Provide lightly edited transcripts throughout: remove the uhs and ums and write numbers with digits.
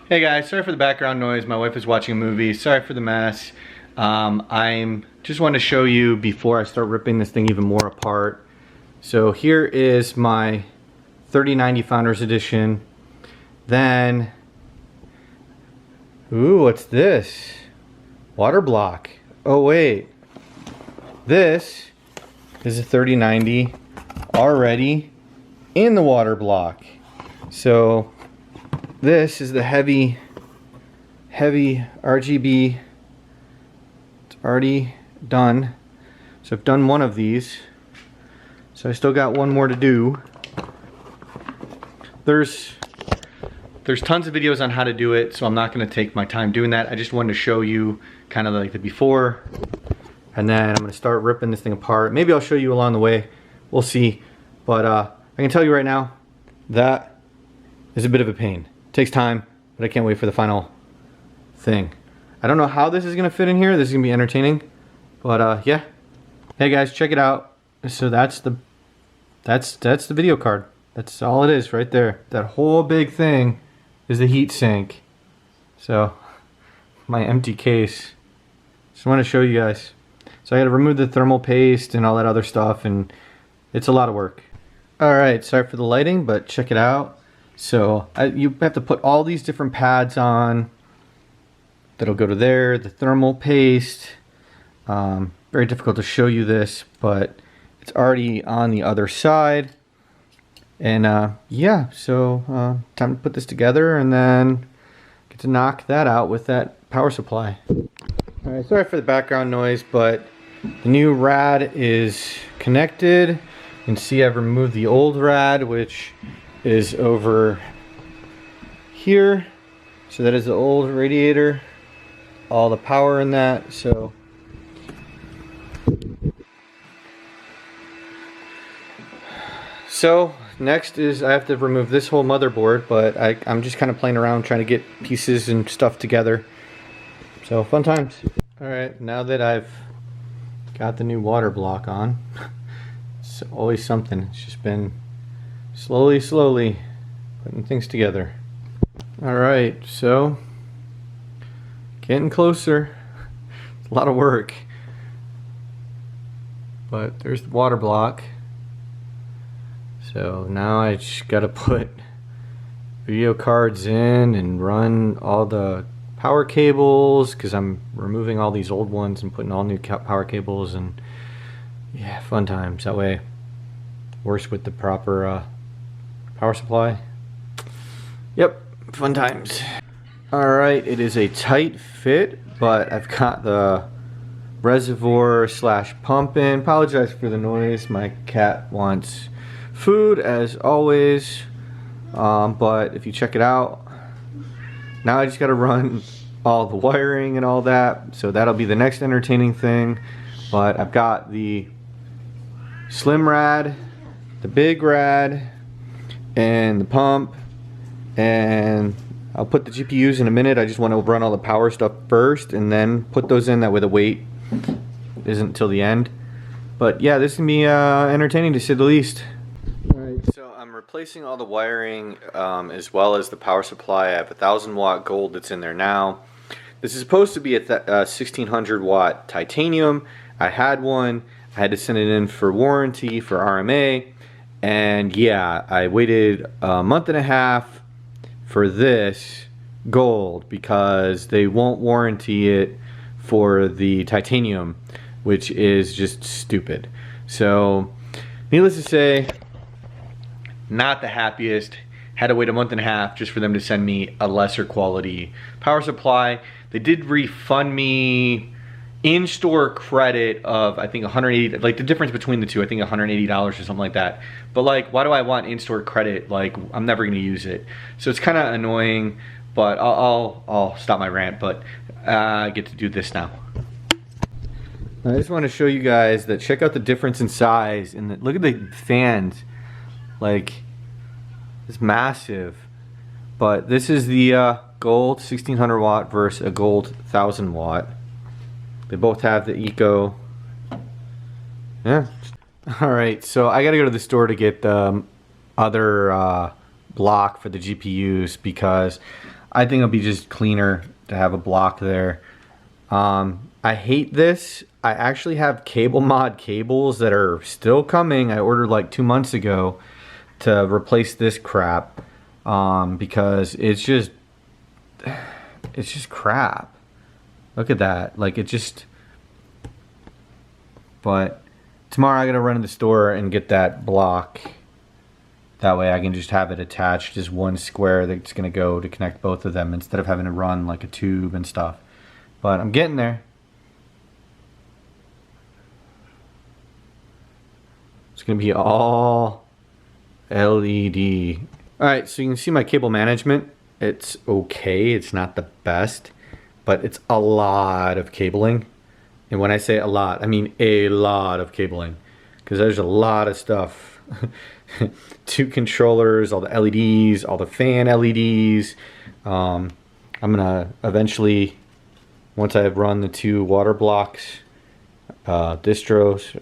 Hey guys, sorry for the background noise. My wife is watching a movie. Sorry for the mess. I'm just wanted to show you before I start ripping this thing even more apart. So here is my 3090 Founders Edition. Then, ooh, what's this? Water block. Oh wait, this is a 3090 already in the water block. So this is the heavy RGB. It's already done. So I've done one of these. So I still got one more to do. There's tons of videos on how to do it, so I'm not going to take my time doing that. I just wanted to show you kind of like the before, and then I'm going to start ripping this thing apart. Maybe I'll show you along the way. We'll see. But I can tell you right now, that is a bit of a pain. It takes time, but I can't wait for the final thing. I don't know how this is going to fit in here. This is going to be entertaining. But yeah. Hey guys, check it out. So that's the video card. That's all it is right there. That whole big thing is the heat sink. So my empty case. Just want to show you guys. So I got to remove the thermal paste and all that other stuff, and it's a lot of work. Alright, sorry for the lighting, but check it out. So you have to put all these different pads on. That'll go to there. The thermal paste. Very difficult to show you this, but it's already on the other side. And yeah, so time to put this together and then get to knock that out with that power supply. Alright, sorry for the background noise, but the new rad is connected. You can see I've removed the old rad, which is over here. So that is the old radiator, all the power in that. So next is I have to remove this whole motherboard, but I'm just kind of playing around trying to get pieces and stuff together. So fun times. Alright, now that I've got the new water block on, it's always something. It's just been slowly putting things together. Alright, so getting closer. It's a lot of work. But there's the water block. So now I just gotta put video cards in and run all the power cables, because I'm removing all these old ones and putting all new power cables, and yeah, fun times. That way works with the proper power supply. Yep, fun times. Alright, it is a tight fit, but I've got the reservoir slash pump in. Apologize for the noise. My cat wants food as always, but if you check it out, now I just got to run all the wiring and all that, so that'll be the next entertaining thing. But I've got the slim rad, the big rad, and the pump, and I'll put the GPUs in a minute. I just want to run all the power stuff first and then put those in, that way the weight isn't until the end. But yeah, this can be entertaining to say the least. So I'm replacing all the wiring as well as the power supply. I have a 1000 watt gold that's in there now. This is supposed to be a 1600 watt titanium. I had one. I had to send it in for warranty for RMA, and yeah, I waited a month and a half for this gold because they won't warranty it for the titanium, which is just stupid. So needless to say, not the happiest. Had to wait a month and a half just for them to send me a lesser quality power supply. They did refund me in-store credit of, I think, 180, like the difference between the two, I think $180 or something like that. But like, why do I want in-store credit? Like, I'm never gonna use it. So it's kind of annoying, but I'll stop my rant, but I get to do this now. I just want to show you guys that, check out the difference in size, and look at the fans. Like, it's massive. But this is the gold 1600 watt versus a gold 1000 watt. They both have the eco. Yeah. Alright, so I gotta go to the store to get the other block for the GPUs, because I think it'll be just cleaner to have a block there. I hate this. I actually have cable mod cables that are still coming. I ordered like 2 months ago to replace this crap, because it's just crap. Look at that. Like, it just... But tomorrow I gotta run to the store and get that block. That way I can just have it attached as one square that's gonna go to connect both of them instead of having to run like a tube and stuff. But I'm getting there. It's gonna be all LED. Alright, so you can see my cable management. It's okay, it's not the best, but it's a lot of cabling. And when I say a lot, I mean a lot of cabling, because there's a lot of stuff. 2 controllers, all the LEDs, all the fan LEDs. I'm gonna eventually, once I've run the 2 water blocks, distros,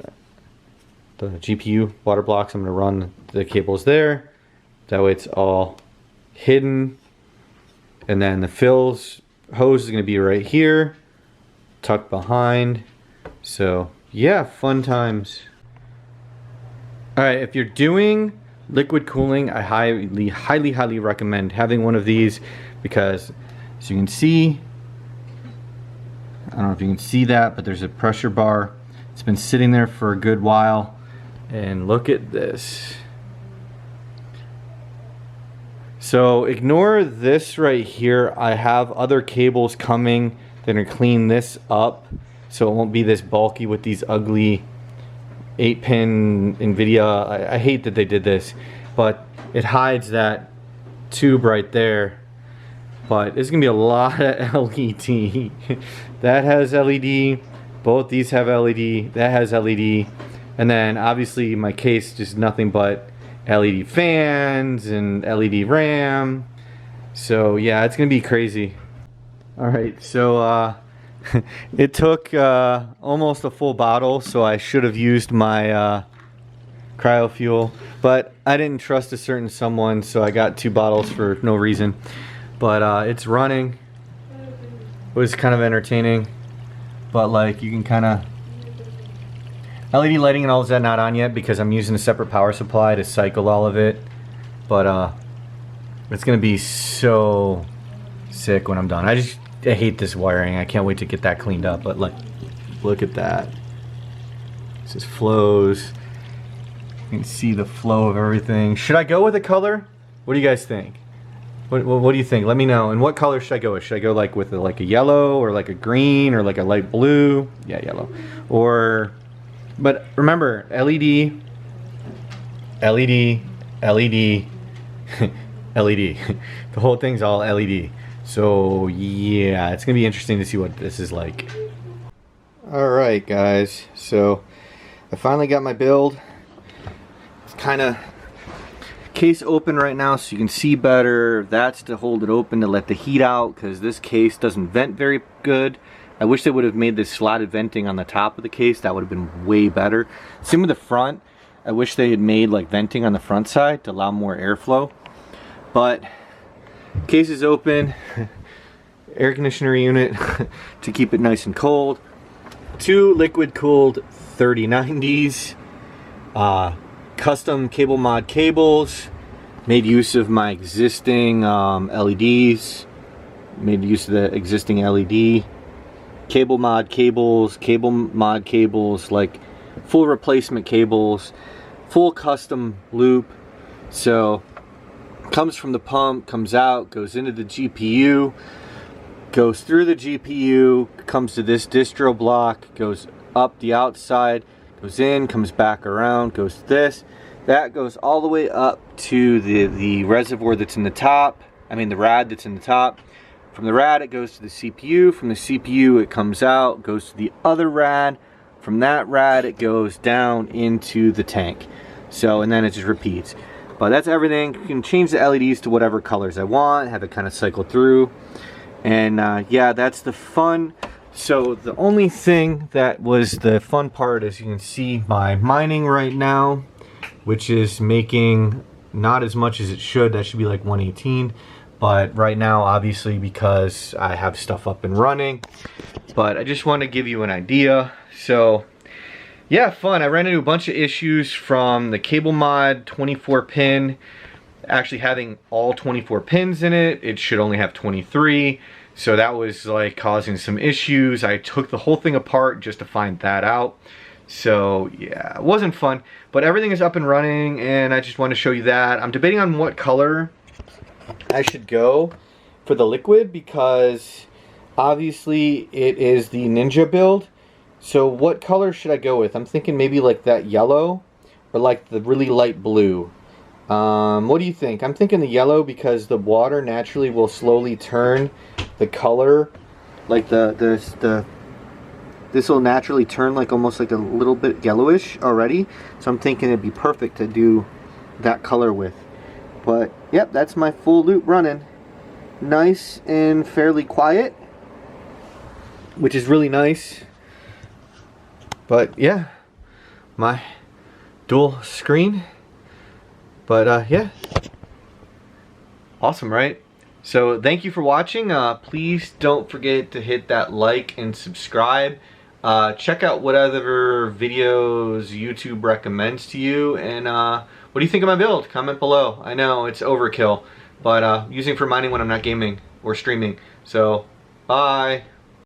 the GPU water blocks, I'm gonna run the cables there. That way it's all hidden. And then the fills hose is gonna be right here, tucked behind. So yeah, fun times. Alright, if you're doing liquid cooling, I highly recommend having one of these, because as you can see, I don't know if you can see that, but there's a pressure bar. It's been sitting there for a good while, and look at this. So ignore this right here. I have other cables coming that are clean this up so it won't be this bulky with these ugly 8-pin NVIDIA. I hate that they did this, but it hides that tube right there. But it's gonna be a lot of LED. That has LED, both these have LED, that has LED, and then obviously my case just nothing but LED fans and LED RAM. So yeah, it's gonna be crazy. Alright, so it took almost a full bottle, so I should have used my cryo fuel, but I didn't trust a certain someone, so I got 2 bottles for no reason. But it's running. It was kind of entertaining, but like you can kind of LED lighting and all is that not on yet because I'm using a separate power supply to cycle all of it. But it's gonna be so sick when I'm done. I hate this wiring. I can't wait to get that cleaned up. But like, look at that. This just flows. You can see the flow of everything. Should I go with a color? What do you guys think? What do you think? Let me know. And what color should I go with? Should I go like with like a yellow or like a green or like a light blue? Yeah, yellow. Or, but remember, LED, LED, LED, LED. The whole thing's all LED. So yeah, it's gonna be interesting to see what this is like. Alright guys, so I finally got my build. It's kind of case open right now so you can see better. That's to hold it open to let the heat out, because this case doesn't vent very good. I wish they would have made this slotted venting on the top of the case. That would have been way better. Same with the front. I wish they had made like venting on the front side to allow more airflow. But case is open. Air conditioner unit to keep it nice and cold. 2 liquid cooled 3090s. Custom cable mod cables. Made use of my existing LEDs. Made use of the existing LED. Cable mod cables, like full replacement cables, full custom loop. So comes from the pump, comes out, goes into the GPU, goes through the GPU, comes to this distro block, goes up the outside, goes in, comes back around, goes to this. That goes all the way up to the reservoir that's in the top. I mean the rad that's in the top. From the rad it goes to the CPU. From the CPU it comes out, goes to the other rad. From that rad it goes down into the tank. So, and then it just repeats. But that's everything. You can change the LEDs to whatever colors I want, have it kind of cycle through. And yeah, that's the fun. So the only thing that was the fun part is you can see my mining right now, which is making not as much as it should. That should be like 118. But right now, obviously, because I have stuff up and running, but I just want to give you an idea. So yeah, fun. I ran into a bunch of issues from the cable mod 24 pin actually having all 24 pins in it. It should only have 23. So that was like causing some issues. I took the whole thing apart just to find that out. So yeah, it wasn't fun, but everything is up and running and I just want to show you that. I'm debating on what color I should go for the liquid because obviously it is the Ninja build. So what color should I go with? I'm thinking maybe like that yellow or like the really light blue. What do you think? I'm thinking the yellow because the water naturally will slowly turn the color, like this will naturally turn like almost like a little bit yellowish already. So I'm thinking it'd be perfect to do that color with. But yep, that's my full loop running. Nice and fairly quiet, which is really nice. But yeah, my dual screen. But yeah, awesome, right? So thank you for watching. Please don't forget to hit that like and subscribe. Check out what other videos YouTube recommends to you. And what do you think of my build? Comment below. I know it's overkill, but using for mining when I'm not gaming or streaming. So bye.